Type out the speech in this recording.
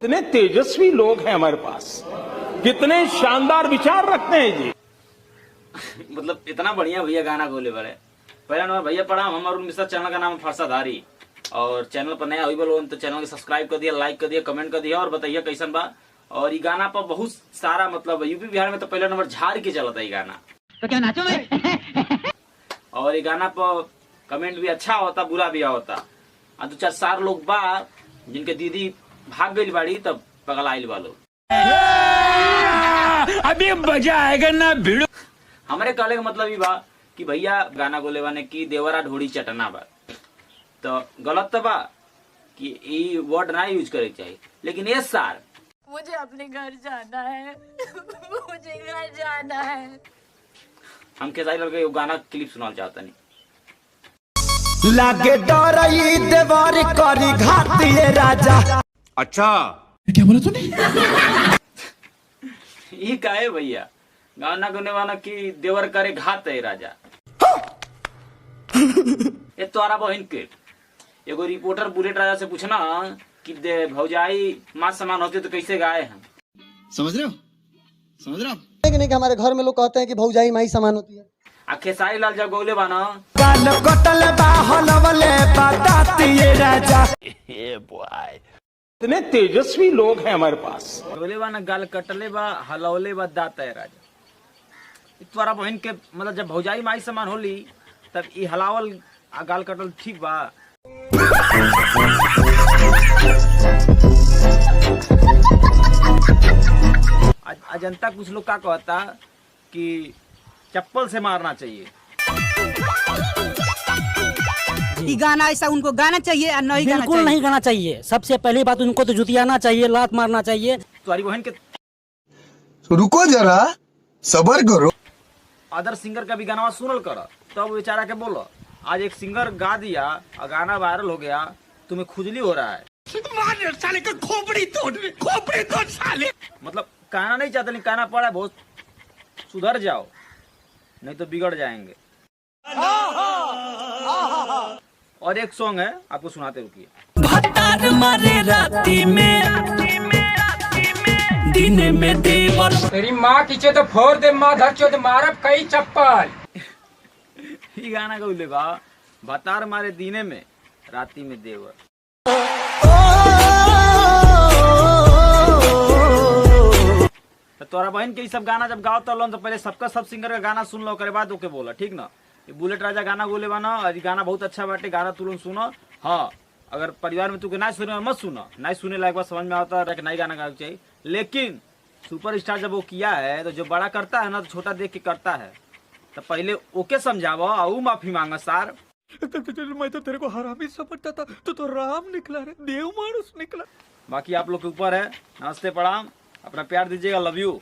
कितने तेजस्वी लोग हैं हमारे पास, कितने शानदार विचार रखते हैं जी। मतलब इतना बढ़िया भैया गाना गोले वाले। पहला नंबर भैया पढ़ा हम अरुण मिश्रा, चैनल का नाम फरसाधारी, और चैनल पर नया हुई बोलो तो चैनल को सब्सक्राइब कर दिया, लाइक कर दिया, कमेंट कर दिया और बताइए कैसन बा। और ये गाना पर बहुत सारा मतलब यूपी बिहार में तो पहला नंबर झाड़ के चला था ये गाना, तो क्या नाचो मैं? और ये गाना पर कमेंट भी अच्छा होता बुरा भी होता। और दो चार सार लोग बा जिनके दीदी भाग गई बाड़ी तब पगलाइल वालो। अभी मजा आएगा ना भिड़ो। हमारे कहले का मतलब ये बा कि भैया गाना गोले वाने की देवरा ढोड़ी चटना बा, तो गलत तो बा कि ये वर्ड ना यूज करे चाहिए। लेकिन ये सार मुझे अपने घर जाना है, मुझे घर जाना है। हम खेसारी लाल का गाना क्लिप सुनाना चाहता नहीं। लागे डरई देवर करी घातिए राजा। अच्छा क्या बोला तूने? ये का है भैया, गाना गाने वाला की देवर करे घात है राजा। ये तोरा बहन के एगो रिपोर्टर बुलेट राजा से पूछना कि भौजाई माँ समान होती तो कैसे गाए हम। समझ रहे हो? समझ रहे हो? नहीं कि हमारे घर में लोग कहते हैं कि भौजाई माई समान होती है। आ खेसारी लाल जब गोले बाना काल कटल बाहलवले बतातिए राजा। कितने तेजस्वी लोग हैं हमारे पास। गोले बाना गाल कटले बा हलौले बा दाता है राजा। तोरा बहन के मतलब जब भौजाई माई समान होली तब ये हलावल आ गाल कटल ठीक बा। अजंता कुछ लोग का कहता कि चप्पल से मारना चाहिए। ये गाना ऐसा उनको गाना चाहिए और नहीं गाना बिल्कुल नहीं गाना चाहिए। सबसे पहली बात उनको तो जुतियाना चाहिए, लात मारना चाहिए। तुम्हारी बहन के रुको जरा, सबर करो। अदर सिंगर का भी गाना सुनल कर तब बेचारा के बोलो। आज एक सिंगर गा दिया और गाना वायरल हो गया, तुम्हें खुजली हो रहा है। साले का खोपड़ी तोड़ साले। मतलब कहना नहीं चाहते, लेकिन कहना पड़ा है बहुत। सुधर जाओ नहीं तो बिगड़ जाएंगे। और एक सॉन्ग है आपको सुनाते रुकिए। भतार मारे राती में दिन में देवर। तेरी माँ की तो फोड़ दे माँ धर चोद मारब कई चप्पल। ये गाना का उल्लेख भतार मारे दीने में राती में देवर। तो तोरा बहन के सब गाना जब गाओ तो पहले सबका सब सिंगर का गाना सुन लो, करे बाद ओके बोला ठीक ना। ये बुलेट राजा गाना बोले बाना, और गाना बहुत अच्छा बाटे, गाना तुरंत सुनो। हाँ अगर परिवार में तू के ना सुने मत सुनो, नहीं सुने लायक बात समझ में आता है नहीं गाना गाना चाहिए। लेकिन सुपरस्टार जब वो किया है तो जो बड़ा करता है ना तो छोटा देख के करता है, तो पहले ओके समझावो और माफी मांगो सार। मैं तो तेरे को हरामी समझता था, तो राम निकला रे, देव मानुस निकला। बाकी आप लोग के ऊपर है। नमस्ते प्रणाम, अपना प्यार दीजिएगा, लव यू।